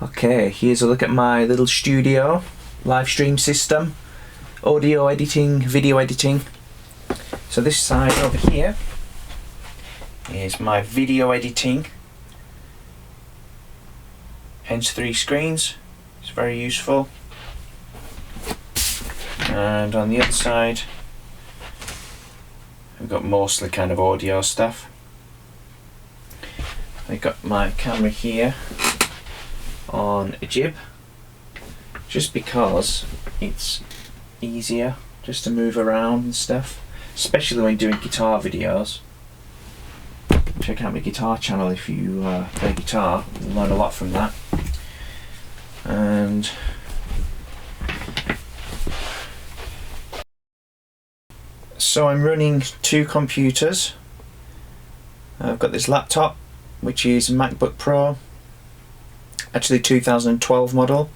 Okay, here's a look at my little studio live stream system, audio editing, video editing. So this side over here is my video editing, hence 3 screens. It's very useful. And on the other side I've got mostly kind of audio stuff. I've got my camera here on a jib, just because it's easier just to move around and stuff, especially when doing guitar videos. Check out my guitar channel if you play guitar, you'll learn a lot from that. And so I'm running 2 computers. I've got this laptop, which is a MacBook Pro, actually 2012 model.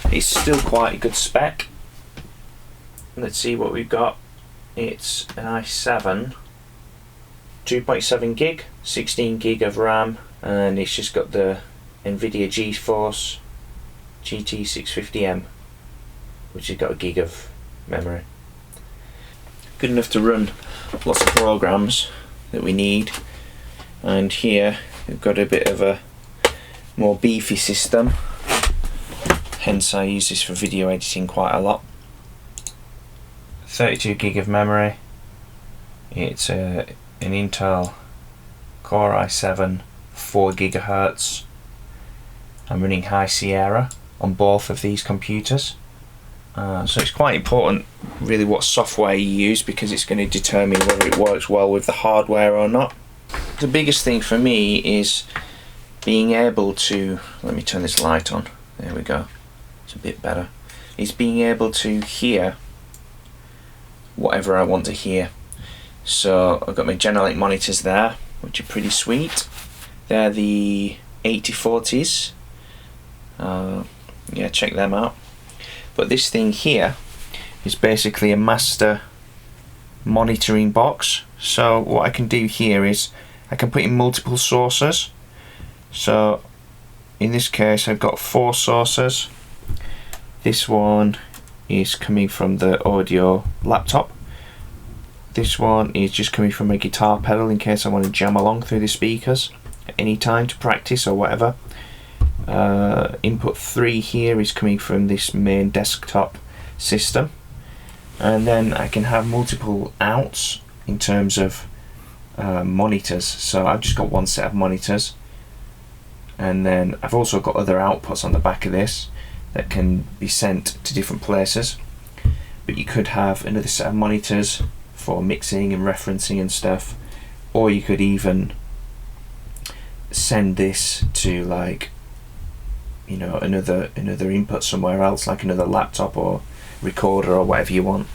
It's still quite a good spec. Let's see what we've got. It's an i7, 2.7 gig, 16 gig of RAM, and it's just got the NVIDIA GeForce GT650M, which has got a gig of memory. Good enough to run lots of programs that we need. And here we've got a bit of a more beefy system, hence I use this for video editing quite a lot. 32 gig of memory. It's an Intel Core i7 4 GHz. I'm running High Sierra on both of these computers. So it's quite important really what software you use, because it's going to determine whether it works well with the hardware or not. The biggest thing for me is being able to, let me turn this light on, there we go, it's a bit better, is being able to hear whatever I want to hear. So I've got my Genelec monitors there, which are pretty sweet. They're the 8040s, yeah, check them out. But this thing here is basically a master monitoring box. So what I can do here is I can put in multiple sources. So in this case I've got 4 sources. This one is coming from the audio laptop. This one is just coming from a guitar pedal in case I want to jam along through the speakers at any time to practice or whatever. Input 3 here is coming from this main desktop system, and then I can have multiple outs in terms of monitors. So I've just got one set of monitors, and then I've also got other outputs on the back of this that can be sent to different places. But you could have another set of monitors for mixing and referencing and stuff, or you could even send this to, like, you know, another input somewhere else, like another laptop or recorder or whatever you want.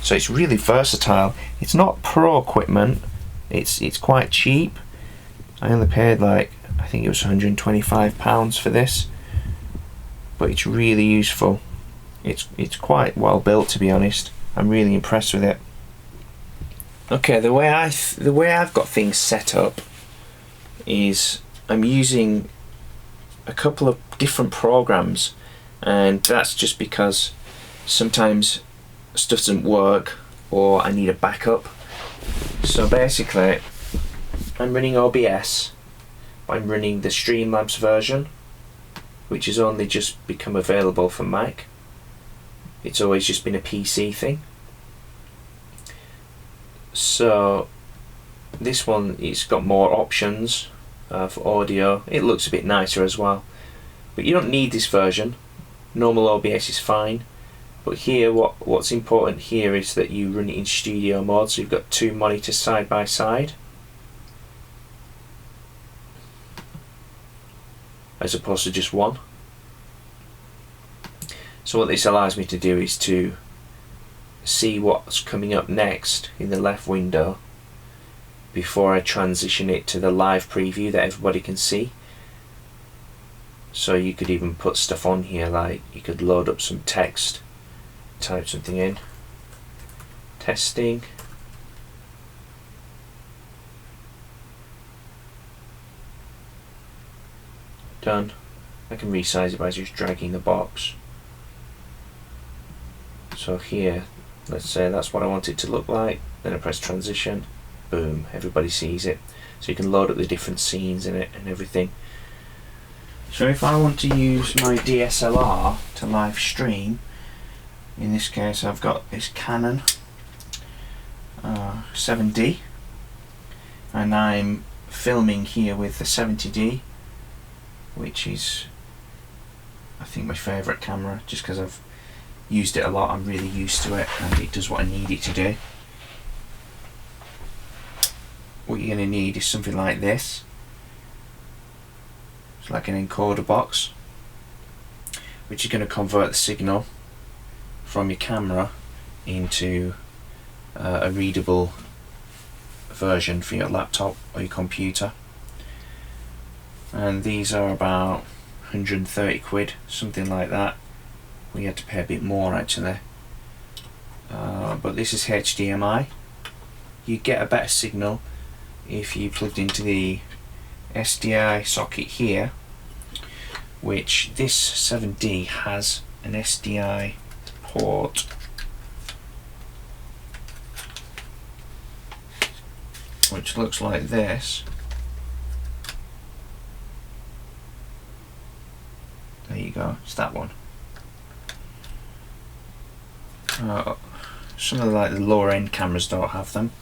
So it's really versatile. It's not pro equipment, it's quite cheap. I only paid, like, I think it was £125 for this, but it's really useful. It's quite well built, to be honest. I'm really impressed with it. Okay, the way I've got things set up is I'm using a couple of different programs, and that's just because sometimes stuff doesn't work or I need a backup. So basically I'm running OBS, but I'm running the Streamlabs version, which has only just become available for Mac. It's always just been a PC thing. So this one, it's got more options for audio. It looks a bit nicer as well, but you don't need this version. Normal OBS is fine, but here what's important here is that you run it in studio mode, so you've got 2 monitors side by side as opposed to just one. So what this allows me to do is to see what's coming up next in the left window before I transition it to the live preview that everybody can see. So you could even put stuff on here, like you could load up some text, type something in, testing, done, I can resize it by just dragging the box. So here, let's say that's what I want it to look like, then I press transition, boom, everybody sees it. So you can load up the different scenes in it and everything. So if I want to use my DSLR to live stream, in this case I've got this Canon 7D, and I'm filming here with the 70D, which is I think my favourite camera, just because I've used it a lot. I'm really used to it and it does what I need it to do. What you're going to need is something like this. It's like an encoder box, which is going to convert the signal from your camera into a readable version for your laptop or your computer. And these are about 130 quid, something like that. We had to pay a bit more actually, but this is HDMI. You get a better signal if you plugged into the SDI socket here, which this 7D has an SDI port which looks like this. There you go, it's that one. Some of the lower end cameras don't have them,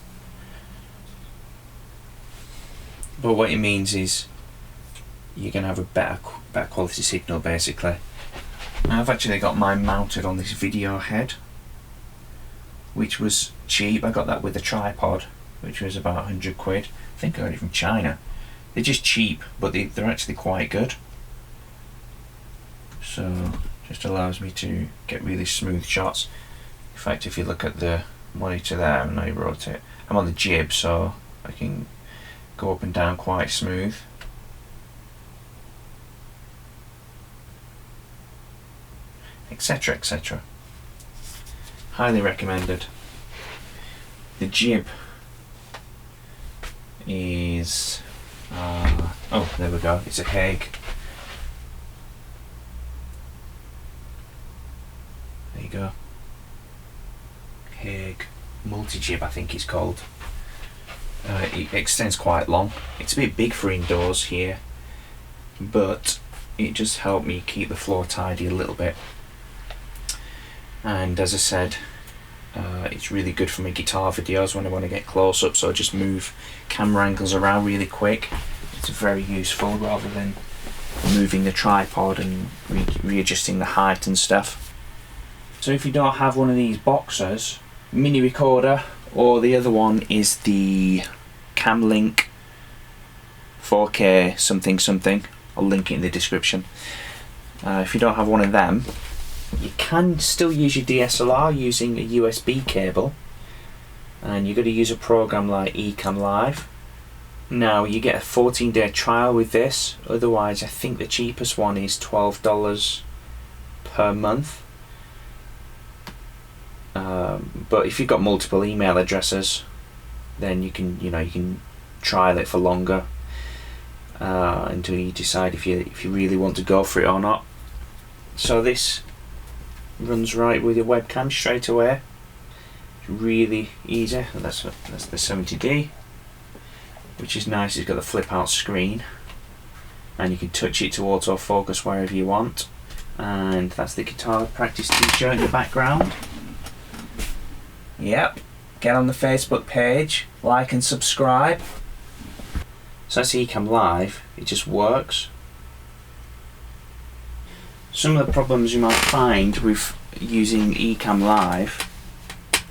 but what it means is you're going to have a better quality signal basically. I've actually got mine mounted on this video head, which was cheap. I got that with a tripod, which was about 100 quid. I think I got it from China. They're just cheap, but they're actually quite good. So just allows me to get really smooth shots. In fact, if you look at the monitor there, and I wrote it, I'm on the Jib, so I can go up and down quite smooth. Etc, etc. Highly recommended. The Jib is oh, there we go, it's a Hague. There you go, Hague multi-jib I think it's called. It extends quite long. It's a bit big for indoors here, but it just helped me keep the floor tidy a little bit. And as I said, it's really good for my guitar videos when I want to get close up, so I just move camera angles around really quick. It's very useful rather than moving the tripod and readjusting the height and stuff. So if you don't have one of these boxes, mini recorder, or the other one is the Camlink 4K something something, I'll link it in the description. If you don't have one of them, you can still use your DSLR using a USB cable, and you've got to use a program like Ecamm Live. Now you get a 14-day trial with this, otherwise I think the cheapest one is $12 per month. But if you've got multiple email addresses, then you can trial it for longer until you decide if you really want to go for it or not. So this runs right with your webcam straight away. It's really easy. And that's the 70D, which is nice. It's got the flip out screen and you can touch it to autofocus wherever you want. And that's the guitar practice t-shirt in the background. Yep, get on the Facebook page, like and subscribe. So that's Ecamm Live, it just works. Some of the problems you might find with using Ecamm Live,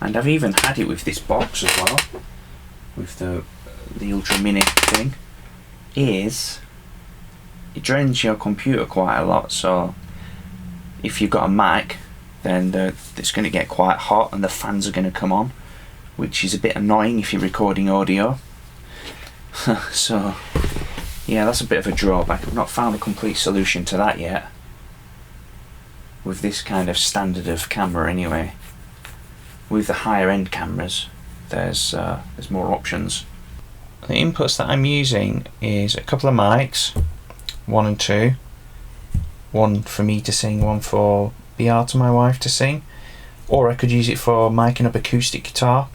and I've even had it with this box as well, with the Ultra Mini thing, is it drains your computer quite a lot. So if you've got a Mac, then it's going to get quite hot and the fans are going to come on, which is a bit annoying if you're recording audio. So yeah, that's a bit of a drawback. I've not found a complete solution to that yet with this kind of standard of camera anyway. With the higher end cameras, there's more options. The inputs that I'm using is a couple of mics, 1 and 2, one for me to sing, one for Beata, my wife, to sing, or I could use it for miking up acoustic guitar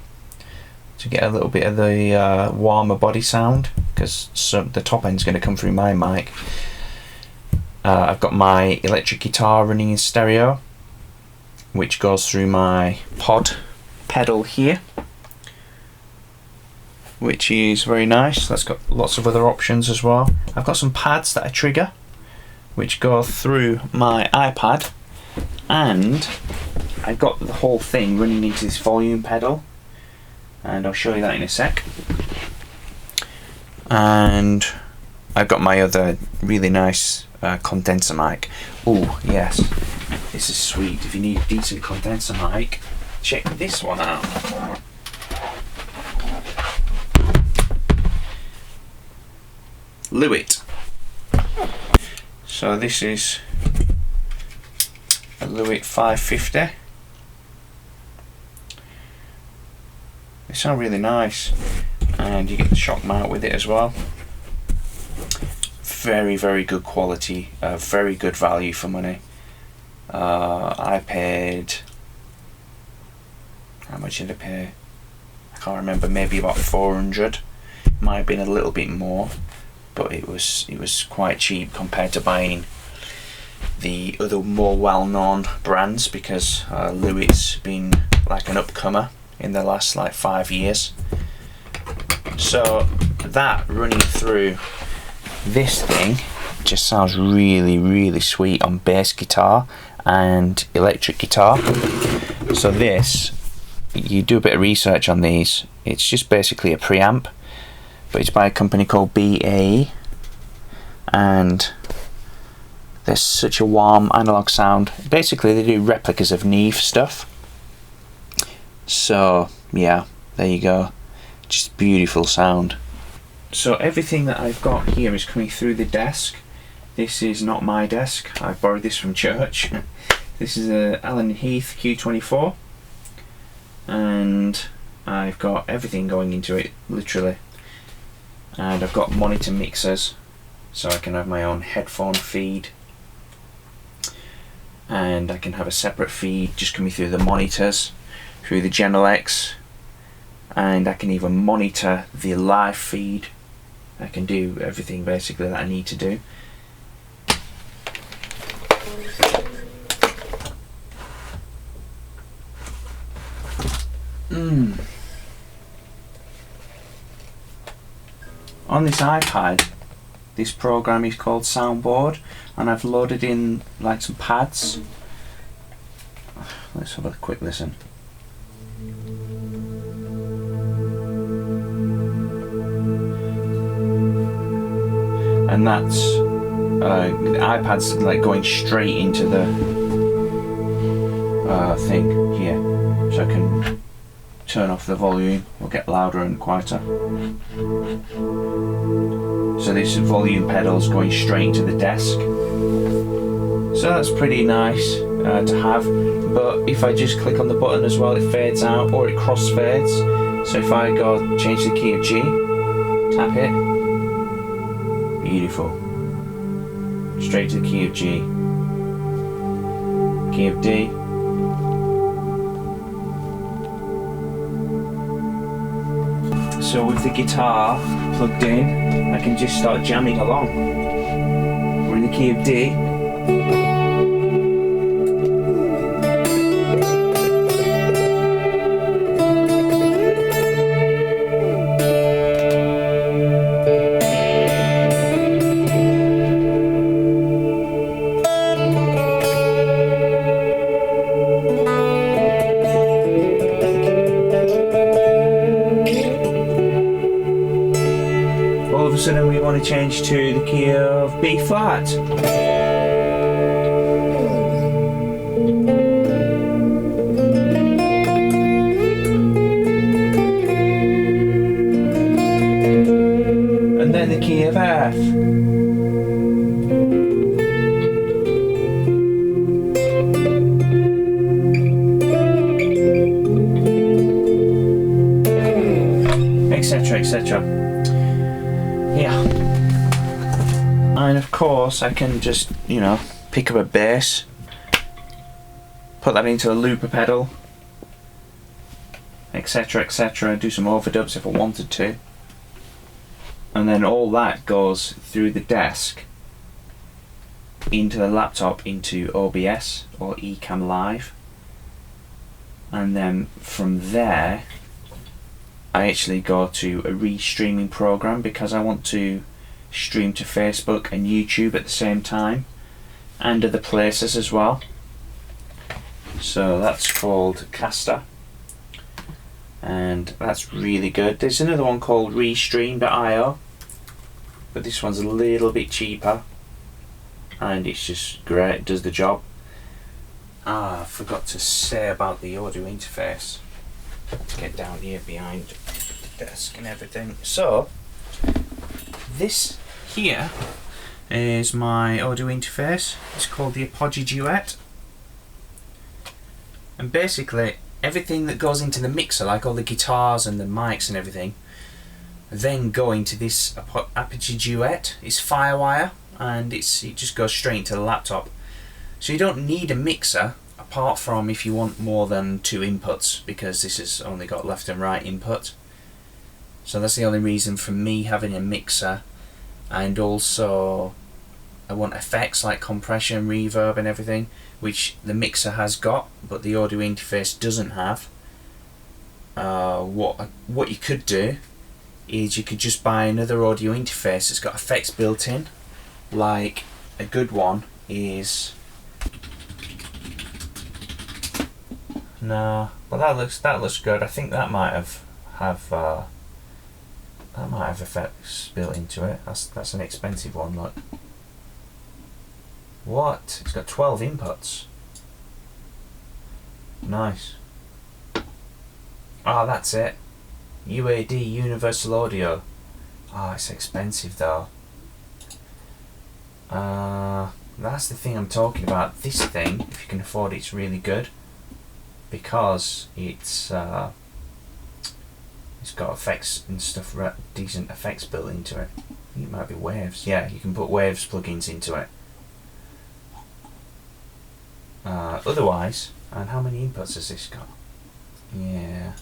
to get a little bit of the warmer body sound, because the top end's going to come through my mic. I've got my electric guitar running in stereo, which goes through my pod pedal here, which is very nice. That's got lots of other options as well. I've got some pads that I trigger, which go through my iPad, and I've got the whole thing running into this volume pedal, and I'll show you that in a sec. And I've got my other really nice condenser mic. Oh yes, this is sweet. If you need a decent condenser mic, check this one out. LEWIT. So this is a LEWIT 550. They sound really nice, and you get the shock mount with it as well. Very, very good quality, very good value for money. I paid, how much did I pay? I can't remember, maybe about 400. Might have been a little bit more, but it was quite cheap compared to buying the other more well-known brands, because LEWIT's been like an upcomer in the last like 5 years. So that running through this thing just sounds really, really sweet on bass guitar and electric guitar. So this, you do a bit of research on these, it's just basically a preamp, but it's by a company called BAE, and there's such a warm analog sound. Basically they do replicas of Neewer stuff. So yeah, there you go, just beautiful sound. So everything that I've got here is coming through the desk. This is not my desk, I borrowed this from church. This is a Allen Heath Q24, and I've got everything going into it, literally. And I've got monitor mixers, so I can have my own headphone feed, and I can have a separate feed just coming through the monitors, through the Genelecs, and I can even monitor the live feed. I can do everything basically that I need to do. On this iPad, this program is called Soundboard, and I've loaded in like some pads. Let's have a quick listen. And that's the iPad's like going straight into the thing here, so I can turn off the volume or get louder and quieter. So this volume pedal's going straight into the desk, so that's pretty nice to have. But if I just click on the button as well, it fades out or it crossfades. So if I go change the key of G, tap it, beautiful, straight to the key of G, key of D, so with the guitar plugged in, I can just start jamming along. We're in the key of D. All of a sudden we want to change to the key of B flat. And then the key of F. Etc, etc. Yeah. And of course I can just, you know, pick up a bass, put that into a looper pedal, etc, etc, do some overdubs if I wanted to, and then all that goes through the desk into the laptop into OBS or Ecamm Live, and then from there I actually go to a restreaming program because I want to stream to Facebook and YouTube at the same time and other places as well. So that's called Caster, and that's really good. There's another one called Restream.io, but this one's a little bit cheaper and it's just great, it does the job. I forgot to say about the audio interface. Let's get down here behind the desk and everything. So this here is my audio interface. It's called the Apogee Duet, and basically everything that goes into the mixer, like all the guitars and the mics and everything, then go into this Apogee Duet. It's Firewire, and it just goes straight into the laptop. So you don't need a mixer apart from if you want more than 2 inputs, because this has only got left and right input. So that's the only reason for me having a mixer. And also I want effects like compression, reverb and everything, which the mixer has got but the audio interface doesn't have. What you could do is you could just buy another audio interface that's got effects built in. Like a good one is, no, but that looks good. I think that might have effects built into it. That's an expensive one. Look, what? It's got 12 inputs. Nice. Oh, that's it. UAD, Universal Audio. Oh, it's expensive though. That's the thing I'm talking about. This thing, if you can afford it, it's really good because it's got effects and stuff, decent effects built into it. I think it might be waves. Yeah, you can put waves plugins into it. Otherwise, and how many inputs has this got? Yeah,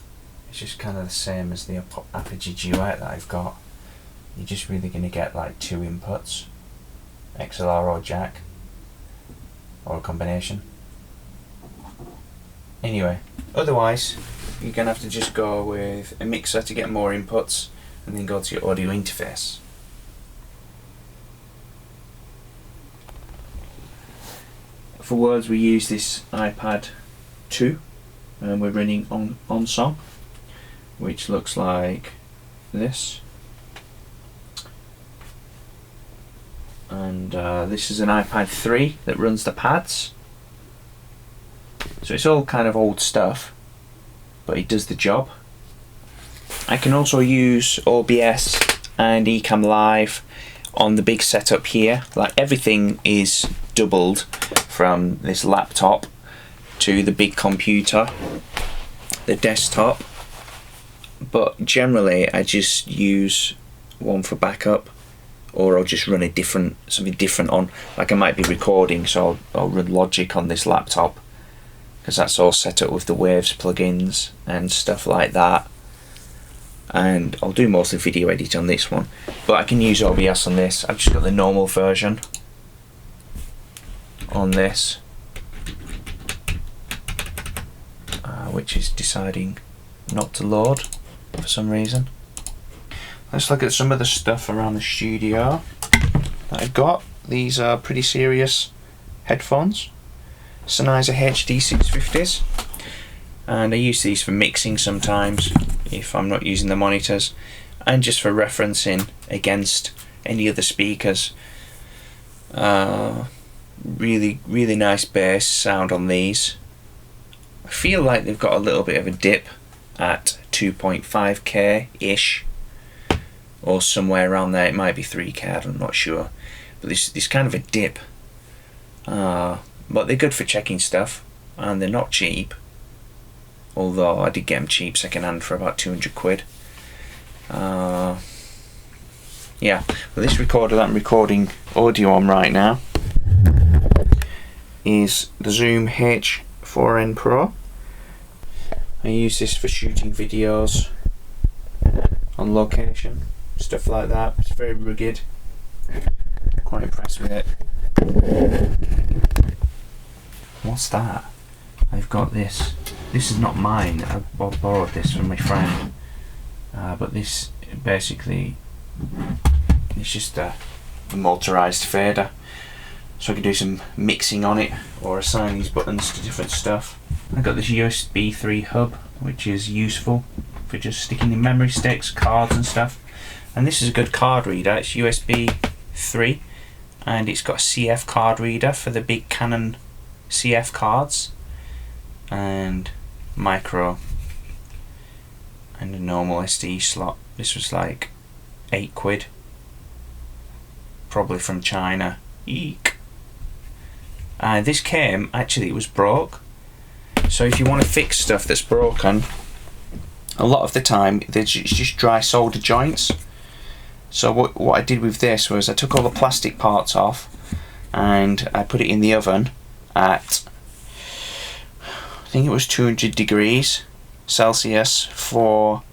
it's just kind of the same as the Apogee Duet that I've got. You're just really going to get like 2 inputs, XLR or jack, or a combination. Anyway, otherwise you're going to have to just go with a mixer to get more inputs and then go to your audio interface. For words we use this iPad 2 and we're running on Song, which looks like this. And this is an iPad 3 that runs the pads. So it's all kind of old stuff, but it does the job. I can also use OBS and Ecamm Live on the big setup here. Like everything is doubled from this laptop to the big computer, the desktop. But generally I just use one for backup, or I'll just run something different on. Like I might be recording, so I'll run Logic on this laptop because that's all set up with the Waves plugins and stuff like that. And I'll do mostly video edit on this one, but I can use OBS on this. I've just got the normal version on this, which is deciding not to load for some reason. Let's look at some of the stuff around the studio that I've got. These are pretty serious headphones, Sennheiser HD 650s, and I use these for mixing sometimes if I'm not using the monitors, and just for referencing against any other speakers. Really nice bass sound on these. I feel like they've got a little bit of a dip at 2.5k ish, or somewhere around there. It might be 3k, I'm not sure, but this kind of a dip. But they're good for checking stuff, and they're not cheap, although I did get them cheap second hand for about 200 quid. Yeah, well, this recorder that I'm recording audio on right now is the Zoom H4n Pro. I use this for shooting videos on location, stuff like that. It's very rugged. Quite impressed with it. What's that? I've got this. This is not mine. I borrowed this from my friend. But this basically, it's just a motorized fader. So I can do some mixing on it or assign these buttons to different stuff. I got this USB 3 hub, which is useful for just sticking in memory sticks, cards and stuff. And this is a good card reader. It's USB 3 and it's got a CF card reader for the big Canon CF cards, and micro and a normal SD slot. This was like £8, probably from China. Eek. This came, actually it was broke, so if you want to fix stuff that's broken, a lot of the time it's just dry solder joints. So what I did with this was I took all the plastic parts off and I put it in the oven at, I think it was 200 degrees Celsius for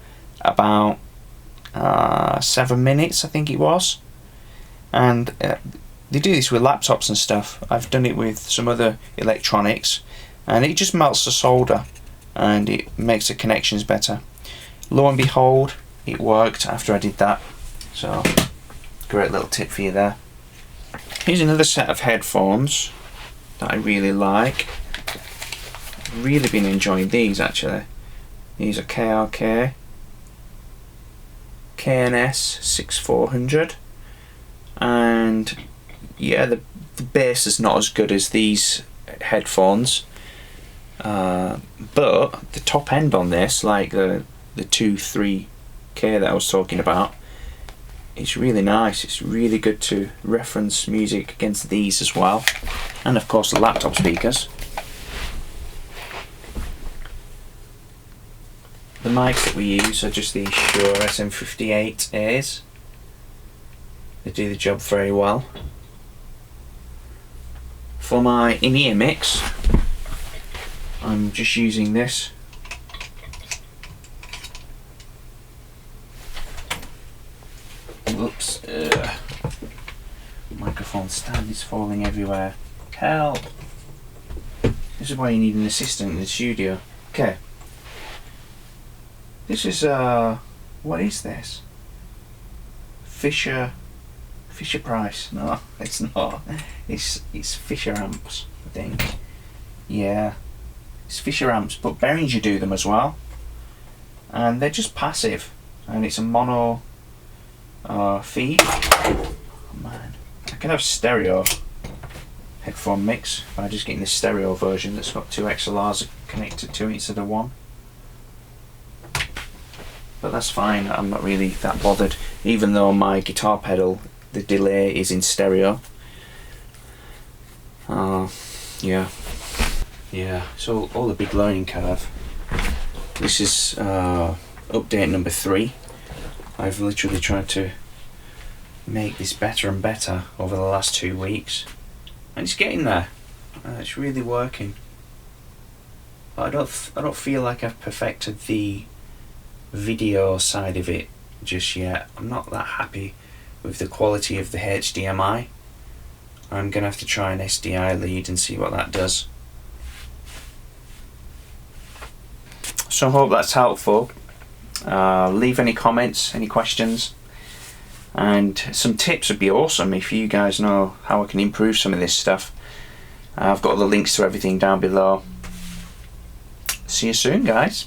about 7 minutes, I think it was. And they do this with laptops and stuff. I've done it with some other electronics, and it just melts the solder and it makes the connections better. Lo and behold, it worked after I did that. So, great little tip for you there. Here's another set of headphones that I really like. I've really been enjoying these actually. These are KRK KNS 6400, and yeah, the bass is not as good as these headphones, but the top end on this, like the 2-3K that I was talking about, it's really nice. It's really good to reference music against these as well, and of course the laptop speakers. The mics that we use are just these Shure SM58As. They do the job very well. For my in-ear mix, I'm just using this. Whoops. Microphone stand is falling everywhere. Help! This is why you need an assistant in the studio. Okay. This is what is this? Fisher Price? No, it's not. It's Fisher amps, I think. Yeah, it's Fisher amps, but Behringer do them as well, and they're just passive, and it's a mono feed. Oh man, I can have stereo headphone mix by just getting the stereo version that's got 2 XLRs connected to it instead of 1. But that's fine, I'm not really that bothered, even though my guitar pedal, the delay is in stereo. Yeah, so all the big learning curve. This is update number 3. I've literally tried to make this better and better over the last 2 weeks, and it's getting there. It's really working. But I don't feel like I've perfected the video side of it just yet. I'm not that happy with the quality of the HDMI. I'm gonna have to try an SDI lead and see what that does. So I hope that's helpful. Leave any comments, any questions, and some tips would be awesome if you guys know how I can improve some of this stuff. I've got all the links to everything down below. See you soon, guys.